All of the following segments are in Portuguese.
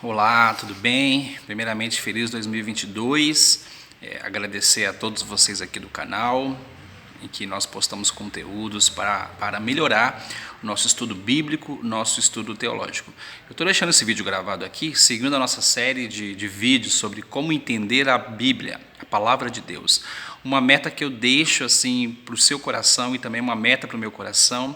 Olá, tudo bem? Primeiramente, feliz 2022. Agradecer a todos vocês aqui do canal, em que nós postamos conteúdos para melhorar o nosso estudo bíblico, nosso estudo teológico. Eu estou deixando esse vídeo gravado aqui, seguindo a nossa série de vídeos sobre como entender a Bíblia, a Palavra de Deus. Uma meta que eu deixo assim para o seu coração e também uma meta para o meu coração,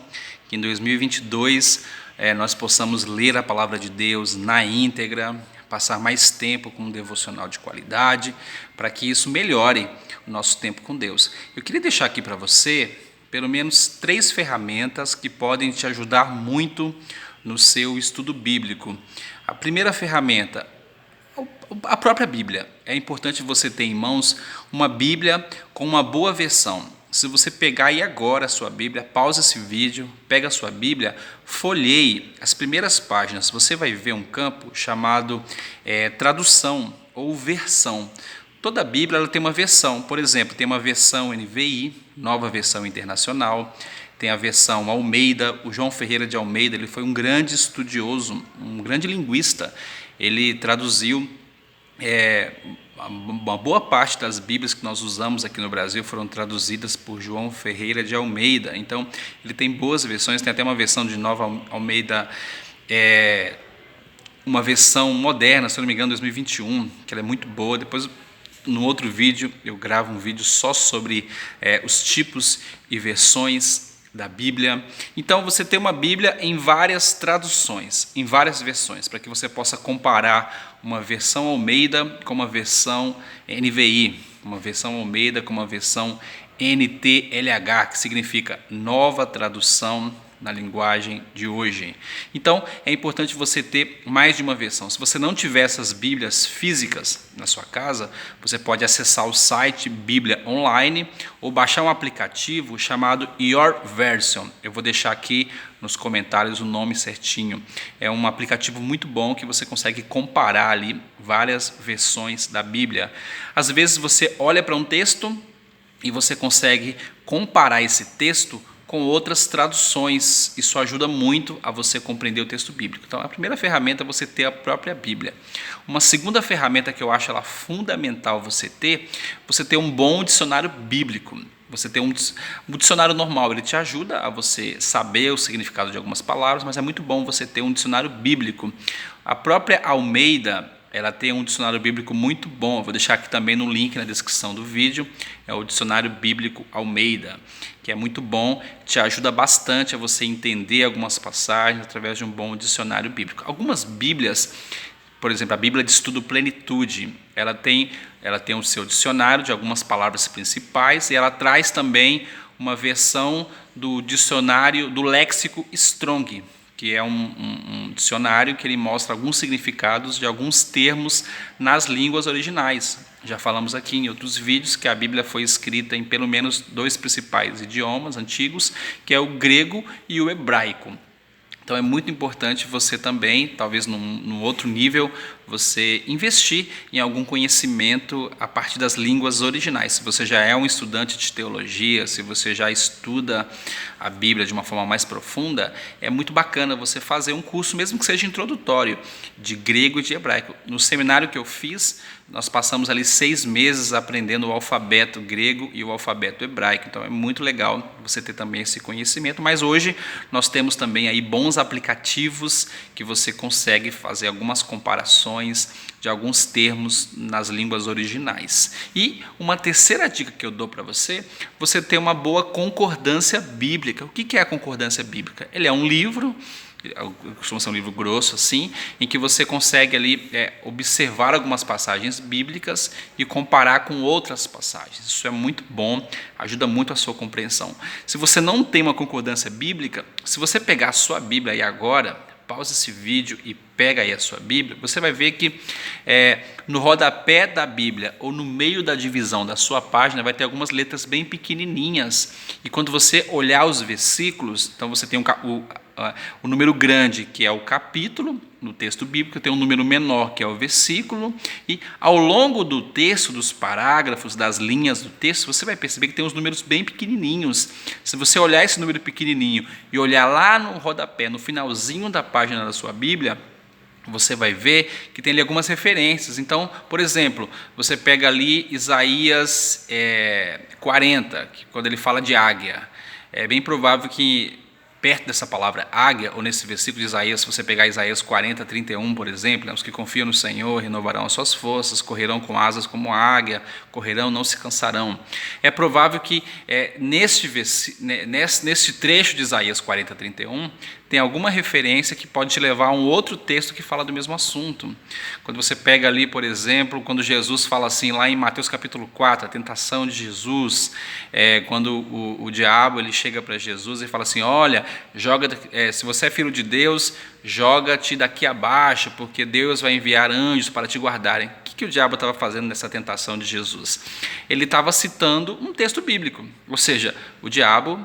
que em 2022 nós possamos ler a Palavra de Deus na íntegra, passar mais tempo com um devocional de qualidade, para que isso melhore o nosso tempo com Deus. Eu queria deixar aqui para você, pelo menos 3 ferramentas que podem te ajudar muito no seu estudo bíblico. A primeira ferramenta, a própria Bíblia. É importante você ter em mãos uma Bíblia com uma boa versão. Se você pegar aí agora a sua Bíblia, pausa esse vídeo, pega a sua Bíblia, folheie as primeiras páginas, você vai ver um campo chamado tradução ou versão. Toda Bíblia ela tem uma versão, por exemplo, tem uma versão NVI, Nova Versão Internacional, tem a versão Almeida. O João Ferreira de Almeida, ele foi um grande estudioso, um grande linguista. Ele traduziu uma boa parte das Bíblias que nós usamos aqui no Brasil foram traduzidas por João Ferreira de Almeida. Então, ele tem boas versões, tem até uma versão de Nova Almeida, uma versão moderna, se não me engano, 2021, que ela é muito boa. Depois, no outro vídeo, eu gravo um vídeo só sobre os tipos e versões da Bíblia. Então, você tem uma Bíblia em várias traduções, em várias versões, para que você possa comparar uma versão Almeida com uma versão NVI, uma versão Almeida com uma versão NTLH, que significa Nova Tradução na linguagem de hoje. Então, é importante você ter mais de uma versão. Se você não tiver essas Bíblias físicas na sua casa, você pode acessar o site Bíblia Online ou baixar um aplicativo chamado Your Version. Eu vou deixar aqui nos comentários o nome certinho. É um aplicativo muito bom que você consegue comparar ali várias versões da Bíblia. Às vezes você olha para um texto e você consegue comparar esse texto com outras traduções. Isso ajuda muito a você compreender o texto bíblico. Então, a primeira ferramenta é você ter a própria Bíblia. Uma segunda ferramenta que eu acho ela fundamental você ter um bom dicionário bíblico. Você ter um dicionário normal, ele te ajuda a você saber o significado de algumas palavras, mas é muito bom você ter um dicionário bíblico. A própria Almeida, ela tem um dicionário bíblico muito bom. Eu vou deixar aqui também no link na descrição do vídeo. É o dicionário bíblico Almeida, que é muito bom, te ajuda bastante a você entender algumas passagens através de um bom dicionário bíblico. Algumas Bíblias, por exemplo, a Bíblia de Estudo Plenitude, ela tem o seu dicionário de algumas palavras principais e ela traz também uma versão do dicionário do léxico Strong, que é um dicionário que ele mostra alguns significados de alguns termos nas línguas originais. Já falamos aqui em outros vídeos que a Bíblia foi escrita em pelo menos 2 principais idiomas antigos, que é o grego e o hebraico. Então é muito importante você também, talvez num outro nível, você investir em algum conhecimento a partir das línguas originais. Se você já é um estudante de teologia, se você já estuda a Bíblia de uma forma mais profunda, é muito bacana você fazer um curso, mesmo que seja introdutório, de grego e de hebraico. No seminário que eu fiz, nós passamos ali 6 meses aprendendo o alfabeto grego e o alfabeto hebraico. Então é muito legal você ter também esse conhecimento, mas hoje nós temos também aí bons aplicativos que você consegue fazer algumas comparações de alguns termos nas línguas originais. E uma terceira dica que eu dou para você ter uma boa concordância bíblica. O que é a concordância bíblica? Ele é um livro, costuma ser um livro grosso assim, em que você consegue ali observar algumas passagens bíblicas e comparar com outras passagens. Isso é muito bom, ajuda muito a sua compreensão. Se você não tem uma concordância bíblica, se você pegar a sua Bíblia aí agora, pausa esse vídeo e pega aí a sua Bíblia, você vai ver que no rodapé da Bíblia ou no meio da divisão da sua página vai ter algumas letras bem pequenininhas. E quando você olhar os versículos, então você tem o número grande, que é o capítulo, no texto bíblico, tem um número menor, que é o versículo, e ao longo do texto, dos parágrafos, das linhas do texto, você vai perceber que tem uns números bem pequenininhos. Se você olhar esse número pequenininho e olhar lá no rodapé, no finalzinho da página da sua Bíblia, você vai ver que tem ali algumas referências. Então, por exemplo, você pega ali Isaías 40, que quando ele fala de águia, é bem provável que perto dessa palavra águia, ou nesse versículo de Isaías, se você pegar Isaías 40, 31, por exemplo, né, os que confiam no Senhor renovarão as suas forças, correrão com asas como águia, correrão, não se cansarão. É provável que neste trecho de Isaías 40, 31, tem alguma referência que pode te levar a um outro texto que fala do mesmo assunto. Quando você pega ali, por exemplo, quando Jesus fala assim, lá em Mateus capítulo 4, a tentação de Jesus, quando o diabo ele chega para Jesus e fala assim, olha, se você é filho de Deus, joga-te daqui abaixo, porque Deus vai enviar anjos para te guardarem. O que o diabo estava fazendo nessa tentação de Jesus? Ele estava citando um texto bíblico, ou seja, o diabo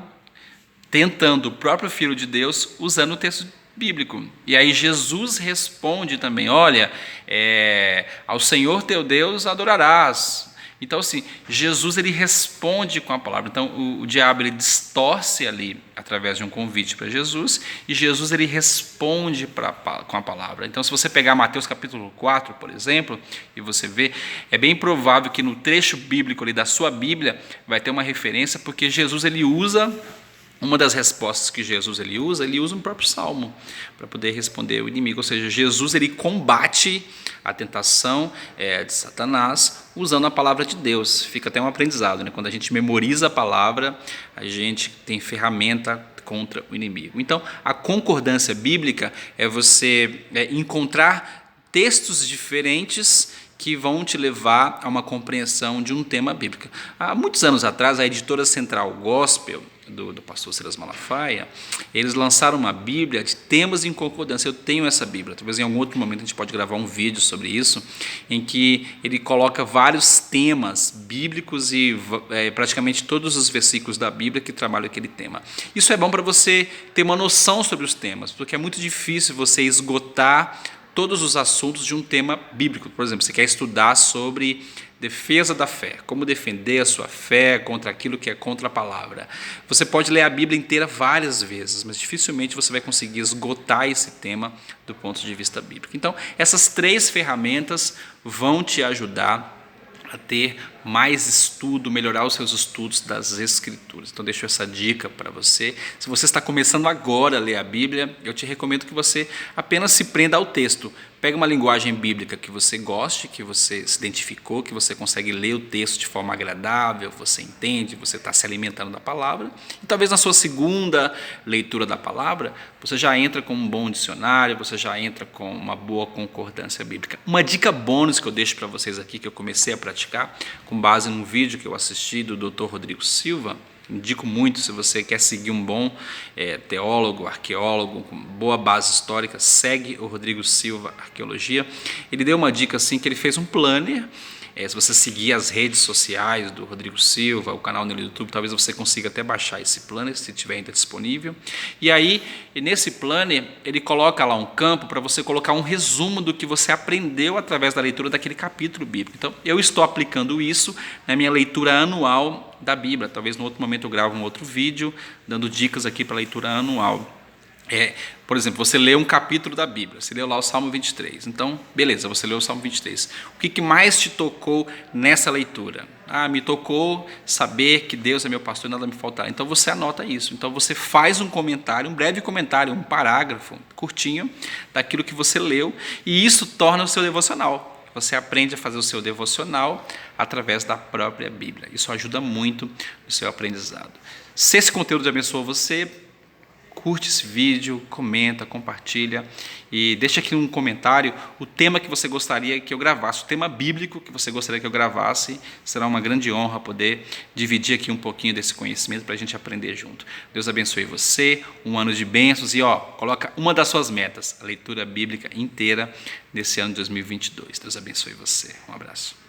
tentando o próprio Filho de Deus usando o texto bíblico. E aí Jesus responde também, olha, ao Senhor teu Deus adorarás. Então assim, Jesus ele responde com a palavra. Então o diabo ele distorce ali através de um convite para Jesus, e Jesus ele responde com a palavra. Então se você pegar Mateus capítulo 4, por exemplo, e você vê, é bem provável que no trecho bíblico ali da sua Bíblia vai ter uma referência, porque Jesus ele usa uma das respostas que Jesus ele usa um próprio salmo para poder responder o inimigo. Ou seja, Jesus ele combate a tentação de Satanás usando a palavra de Deus. Fica até um aprendizado, né? Quando a gente memoriza a palavra, a gente tem ferramenta contra o inimigo. Então, a concordância bíblica é você encontrar textos diferentes que vão te levar a uma compreensão de um tema bíblico. Há muitos anos atrás, a editora Central Gospel, do pastor Silas Malafaia, eles lançaram uma Bíblia de temas em concordância. Eu tenho essa Bíblia, talvez em algum outro momento a gente pode gravar um vídeo sobre isso, em que ele coloca vários temas bíblicos e praticamente todos os versículos da Bíblia que trabalham aquele tema. Isso é bom para você ter uma noção sobre os temas, porque é muito difícil você esgotar todos os assuntos de um tema bíblico. Por exemplo, você quer estudar sobre defesa da fé, como defender a sua fé contra aquilo que é contra a palavra. Você pode ler a Bíblia inteira várias vezes, mas dificilmente você vai conseguir esgotar esse tema do ponto de vista bíblico. Então, essas 3 ferramentas vão te ajudar a ter mais estudo, melhorar os seus estudos das Escrituras. Então deixo essa dica para você. Se você está começando agora a ler a Bíblia, eu te recomendo que você apenas se prenda ao texto. Pega uma linguagem bíblica que você goste, que você se identificou, que você consegue ler o texto de forma agradável, você entende, você está se alimentando da palavra. E talvez na sua segunda leitura da palavra, você já entra com um bom dicionário, você já entra com uma boa concordância bíblica. Uma dica bônus que eu deixo para vocês aqui, que eu comecei a praticar, com base num vídeo que eu assisti do Dr. Rodrigo Silva, indico muito, se você quer seguir um bom teólogo, arqueólogo, com boa base histórica, segue o Rodrigo Silva Arqueologia. Ele deu uma dica assim, que ele fez um planner. Se você seguir as redes sociais do Rodrigo Silva, o canal no YouTube, talvez você consiga até baixar esse planner, se estiver ainda disponível. E aí, nesse planner, ele coloca lá um campo para você colocar um resumo do que você aprendeu através da leitura daquele capítulo bíblico. Então, eu estou aplicando isso na minha leitura anual da Bíblia. Talvez no outro momento eu gravo um outro vídeo, dando dicas aqui para a leitura anual. Por exemplo, você lê um capítulo da Bíblia, você leu lá o Salmo 23, então, beleza, você leu o Salmo 23. O que mais te tocou nessa leitura? Me tocou saber que Deus é meu pastor e nada me faltará. Então você anota isso, então você faz um comentário, um breve comentário, um parágrafo curtinho daquilo que você leu, e isso torna o seu devocional. Você aprende a fazer o seu devocional através da própria Bíblia. Isso ajuda muito no seu aprendizado. Se esse conteúdo abençoou você, curte esse vídeo, comenta, compartilha e deixa aqui um comentário o tema que você gostaria que eu gravasse, o tema bíblico que você gostaria que eu gravasse. Será uma grande honra poder dividir aqui um pouquinho desse conhecimento para a gente aprender junto. Deus abençoe você, um ano de bênçãos e coloca uma das suas metas, a leitura bíblica inteira desse ano de 2022. Deus abençoe você. Um abraço.